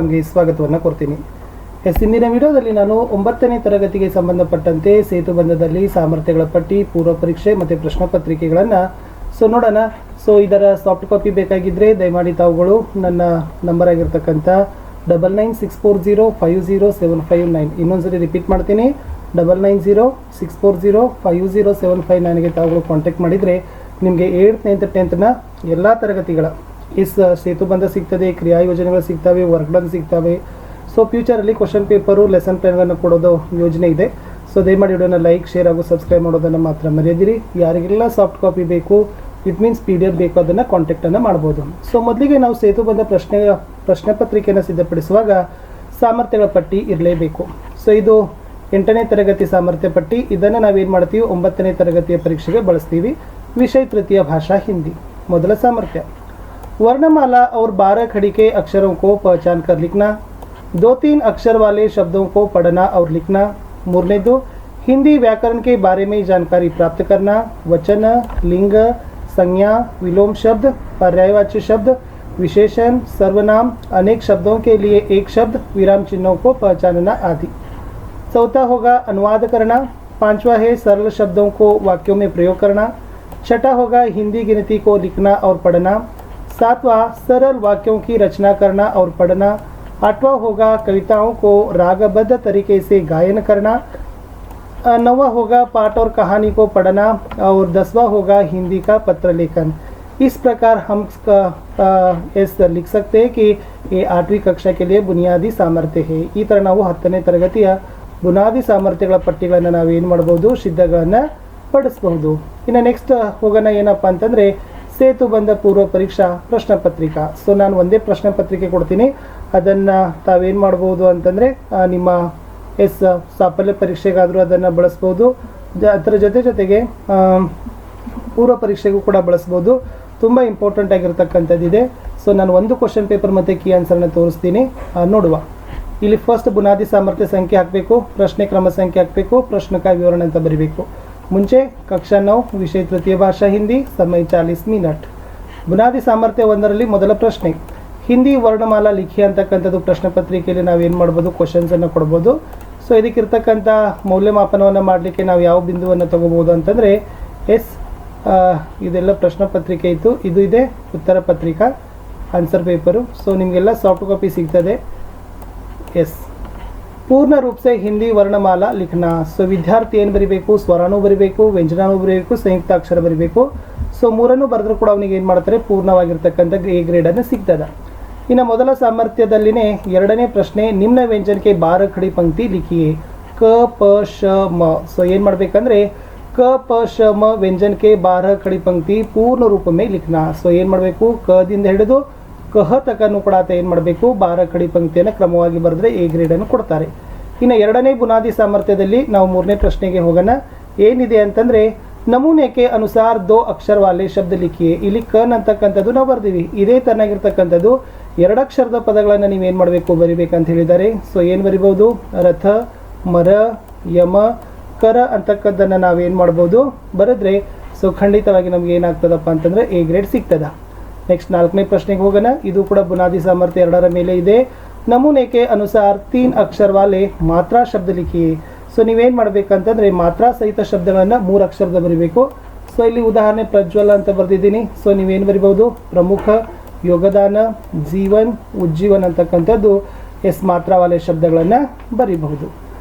ನಮಗೆ ಸ್ವಾಗತವನ್ನು ಕೊಡ್ತೀನಿ. ಇಂದಿನ ವಿಡಿಯೋದಲ್ಲಿ ನಾನು 9ನೇ ತರಗತಿಗೆ ಸಂಬಂಧಪಟ್ಟಂತೆ ಸೇತುಬಂಧದಲ್ಲಿ ಸಾಮರ್ಥ್ಯಗಳ ಪಟ್ಟಿ, ಪೂರ್ವ ಪರೀಕ್ಷೆ ಮತ್ತು ಪ್ರಶ್ನೆ ಪತ್ರಿಕೆಗಳನ್ನು ನೋಡೋಣ. ಇದರ ಸಾಫ್ಟ್ ಕಾಪಿ ಬೇಕಾಗಿದ್ದರೆ ದಯಮಾಡಿ ತಾವುಗಳು ನನ್ನ ನಂಬರ್ ಆಗಿರ್ತಕ್ಕಂಥ 9964050759 ಇನ್ನೊಂದ್ಸರಿ ರಿಪೀಟ್ ಮಾಡ್ತೀನಿ, 9964050759ಗೆ ತಾವುಗಳು ಕಾಂಟ್ಯಾಕ್ಟ್ ಮಾಡಿದರೆ ನಿಮಗೆ 8th 9th 10th ಎಲ್ಲ ತರಗತಿಗಳ ಸೇತುಬಂಧ ಸಿಗ್ತದೆ, ಕ್ರಿಯಾ ಯೋಜನೆಗಳು ಸಿಗ್ತವೆ, ವರ್ಕ್ ಡನ್ ಸಿಗ್ತವೆ. ಫ್ಯೂಚರಲ್ಲಿ ಕ್ವಶನ್ ಪೇಪರು, ಲೆಸನ್ ಪ್ಲಾನ್ಗಳನ್ನು ಕೊಡೋದು ಯೋಜನೆ ಇದೆ. ದಯಮಾಡಿ ವಿಡಿಯೋನ ಲೈಕ್, ಶೇರ್ ಹಾಗೂ ಸಬ್ಸ್ಕ್ರೈಬ್ ಮಾಡೋದನ್ನು ಮಾತ್ರ ಮರೆಯದಿರಿ. ಯಾರಿಗೆಲ್ಲ ಸಾಫ್ಟ್ ಕಾಪಿ ಬೇಕು, ಇಟ್ ಮೀನ್ಸ್ PDF ಬೇಕು, ಅದನ್ನು ಕಾಂಟ್ಯಾಕ್ಟನ್ನು ಮಾಡ್ಬೋದು. ಮೊದಲಿಗೆ ನಾವು ಸೇತುಬಂಧ ಪ್ರಶ್ನೆ ಪತ್ರಿಕೆಯನ್ನು ಸಿದ್ಧಪಡಿಸುವಾಗ ಸಾಮರ್ಥ್ಯಗಳ ಪಟ್ಟಿ ಇರಲೇಬೇಕು. ಇದು 8ನೇ ತರಗತಿ ಸಾಮರ್ಥ್ಯ ಪಟ್ಟಿ. ಇದನ್ನು ನಾವೇನು ಮಾಡ್ತೀವಿ, 9ನೇ ತರಗತಿಯ ಪರೀಕ್ಷೆಗೆ ಬಳಸ್ತೀವಿ. विषय तृतीय भाषा हिंदी. ಮೊದಲ ಸಾಮರ್ಥ್ಯ, वर्णमाला और 12 खड़ी के अक्षरों को पहचान कर लिखना, 2-3 अक्षर वाले शब्दों को पढ़ना और लिखना. मूर्नेदो, हिंदी व्याकरण के बारे में जानकारी प्राप्त करना, वचन, लिंग, संज्ञा, विलोम शब्द, पर्यायवाची शब्द, विशेषण, सर्वनाम, अनेक शब्दों के लिए एक शब्द, विराम चिन्हों को पहचानना आदि. चौथा होगा अनुवाद करना. 5वां है सरल शब्दों को वाक्यों में प्रयोग करना. 6ठा होगा हिंदी गिनती को लिखना और पढ़ना. 7वां सरल वाक्यों की रचना करना और पढ़ना. 8वां होगा कविताओं को रागबद्ध तरीके से गायन करना. 9वां होगा पाठ और कहानी को पढ़ना. और 10वां होगा हिंदी का पत्र लेखन. इस प्रकार हम लिख सकते हैं कि ये 8वीं कक्षा के लिए बुनियादी सामर्थ्य है. ಈ ಥರ ನಾವು 10ನೇ ತರಗತಿಯ ಬುನಾದಿ ಸಾಮರ್ಥ್ಯಗಳ ಪಟ್ಟಿಗಳನ್ನು ನಾವು ಏನು ಮಾಡ್ಬೋದು, ಸಿದ್ಧಗಳನ್ನು ಪಡಿಸ್ಬಹುದು. ಇನ್ನು ನೆಕ್ಸ್ಟ್ ಹೋಗೋಣ ಏನಪ್ಪ ಅಂತಂದರೆ ಸೇತುಬಂಧ ಪೂರ್ವ ಪರೀಕ್ಷಾ ಪ್ರಶ್ನೆ ಪತ್ರಿಕಾ. ನಾನು ಒಂದೇ ಪ್ರಶ್ನೆ ಪತ್ರಿಕೆ ಕೊಡ್ತೀನಿ, ಅದನ್ನು ತಾವೇನು ಮಾಡ್ಬೋದು ಅಂತಂದರೆ ನಿಮ್ಮ ಸಾಫಲ್ಯ ಪರೀಕ್ಷೆಗಾದರೂ ಅದನ್ನು ಬಳಸ್ಬೋದು, ಅದರ ಜೊತೆಗೆ ಪೂರ್ವ ಪರೀಕ್ಷೆಗೂ ಕೂಡ ಬಳಸ್ಬೋದು. ತುಂಬ ಇಂಪಾರ್ಟೆಂಟ್ ಆಗಿರ್ತಕ್ಕಂಥದ್ದಿದೆ. ನಾನು ಒಂದು ಕ್ವಶನ್ ಪೇಪರ್ ಮತ್ತು ಕೀ ಆನ್ಸರ್ನ ತೋರಿಸ್ತೀನಿ, ನೋಡುವ. ಇಲ್ಲಿ ಫಸ್ಟ್ ಬುನಾದಿ ಸಾಮರ್ಥ್ಯ ಸಂಖ್ಯೆ ಹಾಕಬೇಕು, ಪ್ರಶ್ನೆ ಕ್ರಮ ಸಂಖ್ಯೆ ಹಾಕಬೇಕು, ಪ್ರಶ್ನಕ ವಿವರಣೆ ಅಂತ ಬರೀಬೇಕು. ಮುಂಚೆ ಕಕ್ಷಾ 9 ವಿಷಯ ತೃತೀಯ ಭಾಷಾ ಹಿಂದಿ, ಸಮಯ 40 ಮಿನಿಟ್. ಬುನಾದಿ ಸಾಮರ್ಥ್ಯ 1ರಲ್ಲಿ ಮೊದಲ ಪ್ರಶ್ನೆ, ಹಿಂದಿ ವರ್ಣಮಾಲಾ ಲಿಖಿ ಅಂತಕ್ಕಂಥದ್ದು ಪ್ರಶ್ನೆ ಪತ್ರಿಕೆಯಲ್ಲಿ ನಾವೇನು ಮಾಡ್ಬೋದು, ಕ್ವಶನ್ಸನ್ನು ಕೊಡ್ಬೋದು. ಇದಕ್ಕಿರ್ತಕ್ಕಂಥ ಮೌಲ್ಯಮಾಪನವನ್ನು ಮಾಡಲಿಕ್ಕೆ ನಾವು ಯಾವ ಬಿಂದುವನ್ನು ತಗೋಬೋದು ಅಂತಂದರೆ ಇದೆಲ್ಲ ಪ್ರಶ್ನೆ ಪತ್ರಿಕೆ ಇತ್ತು, ಇದು ಇದೆ ಉತ್ತರ ಪತ್ರಿಕಾ ಆನ್ಸರ್ ಪೇಪರು. ನಿಮಗೆಲ್ಲ ಸಾಫ್ಟ್ ಕಾಪಿ ಸಿಗ್ತದೆ. ಪೂರ್ಣ ರೂಪ से ಹಿಂದಿ ವರ್ಣಮಾಲಾ ಲಿಖನಾ. ವಿದ್ಯಾರ್ಥಿ ಏನು ಬರೀಬೇಕು, ಸ್ವರಾನು ಬರೀಬೇಕು, ವ್ಯಂಜನಾನು ಬರೀಬೇಕು, ಸಂಯುಕ್ತ ಅಕ್ಷರ ಬರೀಬೇಕು. ಮೂರನ್ನು ಬರೆದ್ರೂ ಕೂಡ ಅವನಿಗೆ ಏನು ಮಾಡ್ತಾರೆ, ಪೂರ್ಣವಾಗಿರ್ತಕ್ಕಂಥ A ಗ್ರೇಡನ್ನು ಸಿಗ್ತದೆ. ಇನ್ನು ಮೊದಲ ಸಾಮರ್ಥ್ಯದಲ್ಲಿನೇ 2ನೇ ಪ್ರಶ್ನೆ, ನಿಮ್ನ ವ್ಯಂಜನಕ್ಕೆ 12 ಖಡಿ ಪಂಕ್ತಿ ಲಿಖಿಯೇ. ಕ ಪ ಶ ಮ. ಏನು ಮಾಡಬೇಕಂದ್ರೆ ಕ ಪ ಶ ಮ ವ್ಯಂಜನಕ್ಕೆ 12 ಖಡಿ ಪಂಕ್ತಿ ಪೂರ್ಣ ರೂಪ ಮೇ ಲಿಖನಾ. ಏನು ಮಾಡಬೇಕು, ಕದಿಂದ ಹಿಡಿದು ಕಹ ತಕನು ಕೂಡ ಏನು ಮಾಡಬೇಕು, 12 ಖಡಿ ಪಂಕ್ತಿಯನ್ನು ಕ್ರಮವಾಗಿ ಬರೆದ್ರೆ A ಗ್ರೇಡನ್ನು ಕೊಡ್ತಾರೆ. ಇನ್ನು 2ನೇ ಬುನಾದಿ ಸಾಮರ್ಥ್ಯದಲ್ಲಿ ನಾವು 3ನೇ ಪ್ರಶ್ನೆಗೆ ಹೋಗೋಣ. ಏನಿದೆ ಅಂತಂದರೆ ನಮೂನೆಗೆ ಅನುಸಾರ 2 ಅಕ್ಷರ ವಾಲೆ ಶಬ್ದ ಲಿಖಿಯೇ. ಇಲ್ಲಿ ಕನ್ ಅಂತಕ್ಕಂಥದ್ದು ನಾವು ಬರ್ದೀವಿ. ಇದೇ ತರನಾಗಿರ್ತಕ್ಕಂಥದ್ದು 2 ಅಕ್ಷರದ ಪದಗಳನ್ನು ನೀವೇನು ಮಾಡಬೇಕು, ಬರಿಬೇಕಂತ ಹೇಳಿದ್ದಾರೆ. ಏನು ಬರಿಬೋದು, ರಥ, ಮರ, ಯಮ, ಕರ ಅಂತಕ್ಕದ್ದನ್ನು ನಾವೇನು ಮಾಡ್ಬೋದು, ಬರೆದ್ರೆ ಖಂಡಿತವಾಗಿ ನಮ್ಗೆ ಏನಾಗ್ತದಪ್ಪ ಅಂತಂದರೆ A ಗ್ರೇಡ್ ಸಿಗ್ತದ. ನೆಕ್ಸ್ಟ್ 4ನೇ ಪ್ರಶ್ನೆಗೆ ಹೋಗೋಣ. ಇದು ಕೂಡ ಬುನಾದಿ ಸಾಮರ್ಥ್ಯ 2ರ ಮೇಲೆ ಇದೆ. ನಮೂನೆ के अनुसार 3 ಅಕ್ಷರ ವಾಲೆ ಮಾತ್ರಾ ಶಬ್ದ ಲಿಖಿಯೇ. ನೀವೇನು ಮಾಡಬೇಕಂತಂದರೆ ಮಾತ್ರಾ ಸಹಿತ ಶಬ್ದಗಳನ್ನು 3 ಅಕ್ಷರದ ಬರೀಬೇಕು. ಇಲ್ಲಿ ಉದಾಹರಣೆ ಪ್ರಜ್ವಲ ಅಂತ ಬರೆದಿದ್ದೀನಿ. ನೀವೇನು ಬರಿಬೋದು, ಪ್ರಮುಖ, ಯೋಗದಾನ, ಜೀವನ್, ಉಜ್ಜೀವನ್ ಅಂತಕ್ಕಂಥದ್ದು ಮಾತ್ರಾ ವಾಲೆ ಶಬ್ದಗಳನ್ನು ಬರೀಬಹುದು.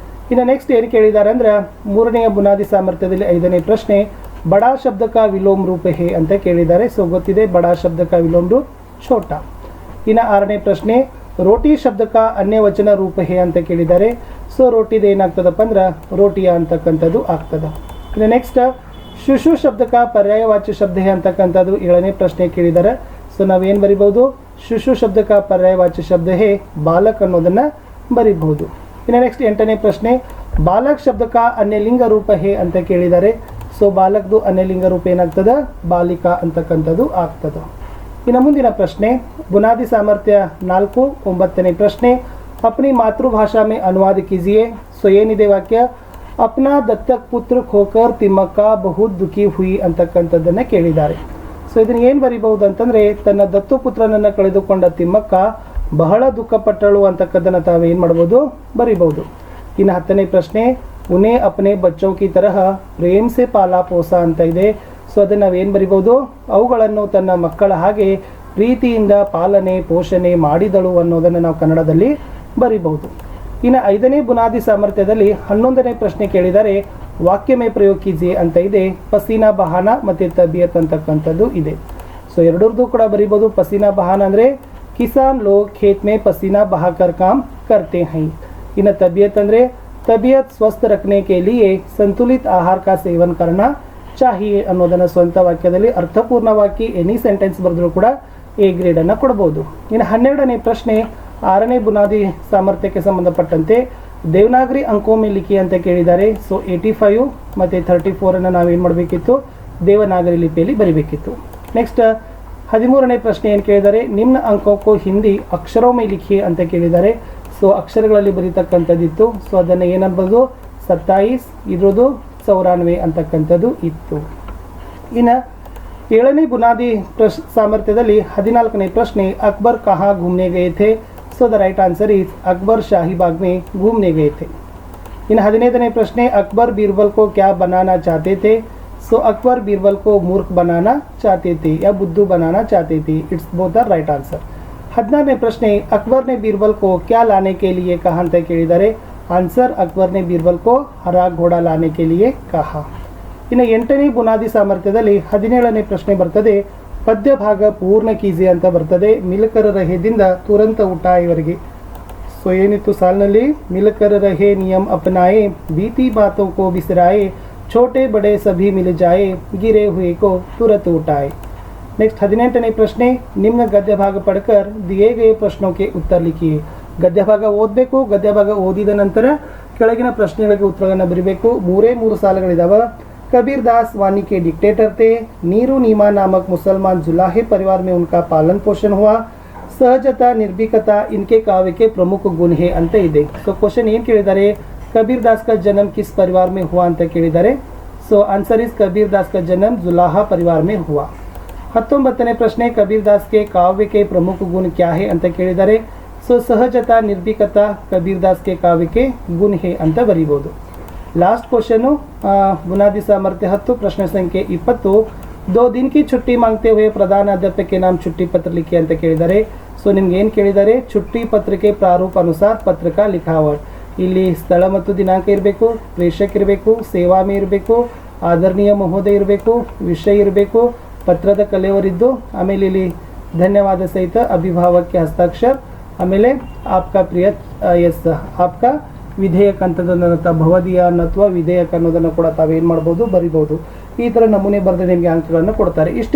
ಇನ್ನು ನೆಕ್ಸ್ಟ್ ಏನು ಕೇಳಿದ್ದಾರೆ ಅಂದರೆ 3ನೇ ಬುನಾದಿ ಸಾಮರ್ಥ್ಯದಲ್ಲಿ 5ನೇ ಪ್ರಶ್ನೆ, ಬಡಾ ಶಬ್ದ ಕಾ ವಿಲೋಮ್ ರೂಪ ಹೇ ಅಂತ ಕೇಳಿದ್ದಾರೆ. ಗೊತ್ತಿದೆ, ಬಡಾ ಶಬ್ದ ಕಾ ವಿಲೋಮ್ ರೂಪ್ ಛೋಟಾ. ಇನ್ನು 6ನೇ ಪ್ರಶ್ನೆ, ರೋಟಿ ಶಬ್ದ ಕಾ ಅನ್ಯ ವಚನ ರೂಪ ಹೇ ಅಂತ ಕೇಳಿದ್ದಾರೆ. ರೋಟಿದು ಏನಾಗ್ತದಪ್ಪ ಅಂದ್ರೆ ರೋಟಿಯ ಅಂತಕ್ಕಂಥದ್ದು ಆಗ್ತದೆ. ಇನ್ನು ನೆಕ್ಸ್ಟ್ ಶಿಶು ಶಬ್ದ ಕಾ ಪರ್ಯಾಯವಾಚ್ಯ ಶಬ್ದ ಹೇ ಅಂತಕ್ಕಂಥದ್ದು 7ನೇ ಪ್ರಶ್ನೆ ಕೇಳಿದ್ದಾರೆ. ನಾವೇನು ಬರಿಬಹುದು, ಶಿಶು ಶಬ್ದ ಕಾ ಪರ್ಯಾಯವಾಚ್ಯ ಶಬ್ದ ಹೇ ಬಾಲಕ್ ಅನ್ನೋದನ್ನು ಬರಿಬಹುದು. ಇನ್ನು ನೆಕ್ಸ್ಟ್ 8ನೇ ಪ್ರಶ್ನೆ, ಬಾಲಕ್ ಶಬ್ದ ಕಾ ಅನ್ಯಲಿಂಗ ರೂಪ ಹೇ ಅಂತ ಕೇಳಿದ್ದಾರೆ. ಬಾಲಕ್ದು ಅನ್ಯಲಿಂಗ ರೂಪ ಏನಾಗ್ತದೆ, ಬಾಲಿಕಾ ಅಂತಕ್ಕಂಥದ್ದು ಆಗ್ತದೆ. ಇನ್ನು ಮುಂದಿನ ಪ್ರಶ್ನೆ ಬುನಾದಿ ಸಾಮರ್ಥ್ಯ 4 9ನೇ ಪ್ರಶ್ನೆ, अपनी मातृभाषा में अनुवाद कीजिए. ಏನಿದೆ ವಾಕ್ಯ, अपना दत्तक पुत्र खोकर तिಮ್ಮಕ್ಕ बहुत दुखी हुई ಅಂತಕ್ಕಂಥದ್ದನ್ನು ಕೇಳಿದ್ದಾರೆ. ಇದನ್ನು ಏನು ಬರಿಬಹುದು ಅಂತಂದರೆ, ತನ್ನ ದತ್ತು ಪುತ್ರನನ್ನು ಕಳೆದುಕೊಂಡ ತಿಮ್ಮಕ್ಕ ಬಹಳ ದುಃಖಪಟ್ಟಳು ಅಂತಕ್ಕದ್ದನ್ನು ತಾವೇನು ಮಾಡ್ಬೋದು ಬರಿಬಹುದು. ಇನ್ನು 10ನೇ ಪ್ರಶ್ನೆ ಉನ್ಹೇ ಅಪ್ನೆ ಬಚ್ಚೋं की तरह ಪ್ರೇಮ್ ಸೆ ಪಾಲಾ ಪೋಸಾ ಅಂತ ಇದೆ. ಸೊ ಅದನ್ನು ನಾವೇನು ಬರಿಬಹುದು, ಅವುಗಳನ್ನು ತನ್ನ ಮಕ್ಕಳ ಹಾಗೆ ಪ್ರೀತಿಯಿಂದ ಪಾಲನೆ ಪೋಷಣೆ ಮಾಡಿದಳು ಅನ್ನೋದನ್ನು ನಾವು ಕನ್ನಡದಲ್ಲಿ ಬರಿಬಹುದು. ಇನ್ನು 5ನೇ ಬುನಾದಿ ಸಾಮರ್ಥ್ಯದಲ್ಲಿ 11ನೇ ಪ್ರಶ್ನೆ ಕೇಳಿದರೆ ವಾಕ್ಯ ಮೇ ಪ್ರಯೋಗ ಕೀಜಿಯೆ ಅಂತ ಇದೆ. ಪಸೀನಾ ಬಹಾನ ಮತ್ತು ತಬಿಯತ್ ಅಂತಕ್ಕಂಥದ್ದು ಇದೆ. ಸೊ ಎರಡರದ್ದು ಕೂಡ ಬರಿಬೋದು. ಪಸೀನಾ ಬಹಾನ ಅಂದರೆ ಕಿಸಾನ್ ಲೋಗ್ ಖೇತ್ ಮೇ ಪಸೀನಾ ಬಹಾಕರ್ ಕಾಮ್ ಕರ್ತೆ ಹೈ. ಇನ್ನು ತಬಿಯತ್ ಅಂದರೆ ತಬಿಯತ್ ಸ್ವಸ್ಥ ರಖನೆ ಕೆ ಲಿಯೆ ಸಂತುಲಿತ ಆಹಾರ ಕಾ ಸೇವನ್ ಕರ್ನಾ ಚಾಹಿಯೆ ಅನ್ನೋದನ್ನು ಸ್ವಂತ ವಾಕ್ಯದಲ್ಲಿ ಅರ್ಥಪೂರ್ಣವಾಗಿ ಎನಿ ಸೆಂಟೆನ್ಸ್ ಬರೆದರೂ ಕೂಡ ಎ ಗ್ರೇಡನ್ನು ಕೊಡಬಹುದು. ಇನ್ನು 12ನೇ ಪ್ರಶ್ನೆ 6ನೇ ಬುನಾದಿ ಸಾಮರ್ಥ್ಯಕ್ಕೆ ಸಂಬಂಧಪಟ್ಟಂತೆ ದೇವನಾಗರಿ ಅಂಕೋ ಮೇ ಲಿಖಿ ಅಂತ ಕೇಳಿದ್ದಾರೆ. ಸೊ 85 ಮತ್ತು 34 ನಾವೇನು ಮಾಡಬೇಕಿತ್ತು, ದೇವನಾಗರಿ ಲಿಪಿಯಲ್ಲಿ ಬರಿಬೇಕಿತ್ತು. ನೆಕ್ಸ್ಟ್ 13ನೇ ಪ್ರಶ್ನೆ ಏನು ಕೇಳಿದ್ದಾರೆ, ನಿಮ್ನ ಅಂಕೋಕ್ಕೋ ಹಿಂದಿ ಅಕ್ಷರೋ ಮೇ ಲಿಖಿ ಅಂತ ಕೇಳಿದ್ದಾರೆ. ಸೊ ಅಕ್ಷರಗಳಲ್ಲಿ ಬರೀತಕ್ಕಂಥದ್ದಿತ್ತು. ಸೊ ಅದನ್ನು ಏನನ್ಬೋದು 27, ಇದ್ರದ್ದು 94 ಅಂತಕ್ಕಂಥದ್ದು ಇತ್ತು. ಇನ್ನು 7ನೇ ಬುನಾದಿ ಸಾಮರ್ಥ್ಯದಲ್ಲಿ 14ನೇ ಪ್ರಶ್ನೆ ಅಕ್ಬರ್ ಕಹಾ ಘೂಮ್ನೆ ಗಯೆ ಥೆ. So the right answer is Akbar Shahibag ಮೇ ಘೂಮ್ನೆ ಗಯೆ ಥೆ. ಇನ್ನು 15ನೇ ಪ್ರಶ್ನೆ ಅಕ್ಬರ್ ಬೀರ್ಬಲ್ ಕೋ ಕ್ಯಾ ಬನಾನಾ ಚಾಹತೆ ಥೆ. ಸೊ ಅಕ್ಬರ್ ಬೀರ್ಬಲ್ ಕೋ ಮೂರ್ಖ ಬನಾನಾ ಚಾಹತೆ ಥೆ ಯಾ ಬುದ್ಧು ಬನಾನಾ ಚಾಹತೆ ಥೆ. It's both the right answer. 16ನೇ ಪ್ರಶ್ನೆ ಅಕ್ಬರ್ ನೆ ಬೀರ್ಬಲ್ ಕೋ ಕ್ಯಾ ಲಾನೆ ಕೆ ಲಿಯೆ ಕಹಾ ಅಂತ ಕೇಳಿದ್ದಾರೆ. ಆನ್ಸರ್ ಅಕ್ಬರ್ ನೆ ಬೀರ್ಬಲ್ ಕೋ ಹರಾ ಘೋಡಾ ಲಾನೆ ಕೆ ಲಿಯೆ ಕಹಾ. ಇನ್ನು 8ನೇ ಬುನಾದಿ ಸಾಮರ್ಥ್ಯದಲ್ಲಿ 17ನೇ ಪ್ರಶ್ನೆ ಬರ್ತದೆ ಪದ್ಯ ಭಾಗ ಪೂರ್ಣ ಕೀಜಿ ಅಂತ ಬರ್ತದೆ. ಮಿಲಕರ ರಹೆದಿಂದ ತುರಂತ ಊಟಾಯವರೆಗೆ. ಸೊ ಏನಿತ್ತು ಸಾಲಿನಲ್ಲಿ, ಮಿಲಕರ ರಹೆ ನಿಯಮ ಅಪನಾಯೆ ಬೀತಿ ಬಾತೋ ಕೋ ಬಿಸರಾಯೆ छोटे बड़े सभी मिल जाए गिरे हुए को तुरंत उठाए. नेक्स्ट 18ನೇ ಪ್ರಶ್ನೆ ನಿಮ್ನ ಗದ್ಯ ಭಾಗ ಪಡ್ಕರ್ ದಿಯೇ ಗಯೇ ಪ್ರಶ್ನೋं के उत्तर लिखिए. ಗದ್ಯ ಭಾಗ ಓದಬೇಕು. ಗದ್ಯ ಭಾಗ ಓದಿದ ನಂತರ ಕೆಳಗಿನ ಪ್ರಶ್ನೆಗಳಿಗೆ ಉತ್ತರಗಳನ್ನು ಬರೀಬೇಕು. 3 ಸಾಲುಗಳಿದಾವೆ. कबीर दास वानी के डिक्टेटर थे. नीरू नीमा नामक मुसलमान जुलाहे परिवार में उनका पालन पोषण हुआ. सहजता निर्भीकता इनके काव्य के प्रमुख गुण है ಅಂತ ಇದೆ. ಸೊ ಕ್ವಶನ್ ಏನು ಕೇಳಿದ್ದಾರೆ, कबीर दास का जन्म किस परिवार में हुआ ಅಂತ ಕೇಳಿದ್ದಾರೆ. So answer is Kabir Das का जन्म जुलाहा परिवार में हुआ. 19ನೇ ಪ್ರಶ್ನೆ कबीर दास के काव्य के प्रमुख गुण क्या है ಅಂತ ಕೇಳಿದ್ದಾರೆ. ಸೊ ಸಹಜತಾ ನಿರ್ಭೀಕತಾ कबीर दास के काव्य के गुण है ಅಂತ ಬರೀಬಹುದು. लास्ट क्वेश्चन बुनादी सामर्थ्य 10 प्रश्न संख्ये 20 2 दिन की छुट्टी मांगते हुए प्रधानाध्यापक के नाम छुट्टी पत्र लिखिए ಅಂತ ಕೇಳಿದ್ದಾರೆ. ಸೊ ನಿಮ್ಗೆ ಏನು ಕೇಳಿದ್ದಾರೆ, छुट्टी पत्र के प्रारूप अनुसार पत्र का लिखावट. ಇಲ್ಲಿ ಸ್ಥಳ ಮತ್ತು ದಿನಾಂಕ ಇರಬೇಕು, ಪ್ರೇಷಕ ಇರಬೇಕು, ಸೇವಾಮೆ ಇರಬೇಕು, ಆದರಣೀಯ ಮಹೋದಯ ಇರಬೇಕು, ವಿಷಯ ಇರಬೇಕು, ಪತ್ರದ ಕಲೆಯವರಿದ್ದು, ಆಮೇಲೆ ಇಲ್ಲಿ ಧನ್ಯವಾದ ಸಹಿತ ಅಭಿಭಾವಕ್ಕೆ ಹಸ್ತಾಕ್ಷರ, ಆಮೇಲೆ ಆಪ್ಕಾ ಪ್ರಿಯ ಎಸ್ ಆಪ್ಕಾ ವಿಧೇಯಕ ಅಂತದನ್ನು ಭವದಿಯ ಅಥವಾ ವಿಧೇಯಕ ಅನ್ನೋದನ್ನು ಕೂಡ ತಾವೇನು ಮಾಡ್ಬೋದು ಬರಿಬೋದು. ಈ ಥರ ನಮೂನೆ ಬರೆದ್ರೆ ನಿಮಗೆ ಅಂಕಗಳನ್ನು ಕೊಡ್ತಾರೆ. ಇಷ್ಟು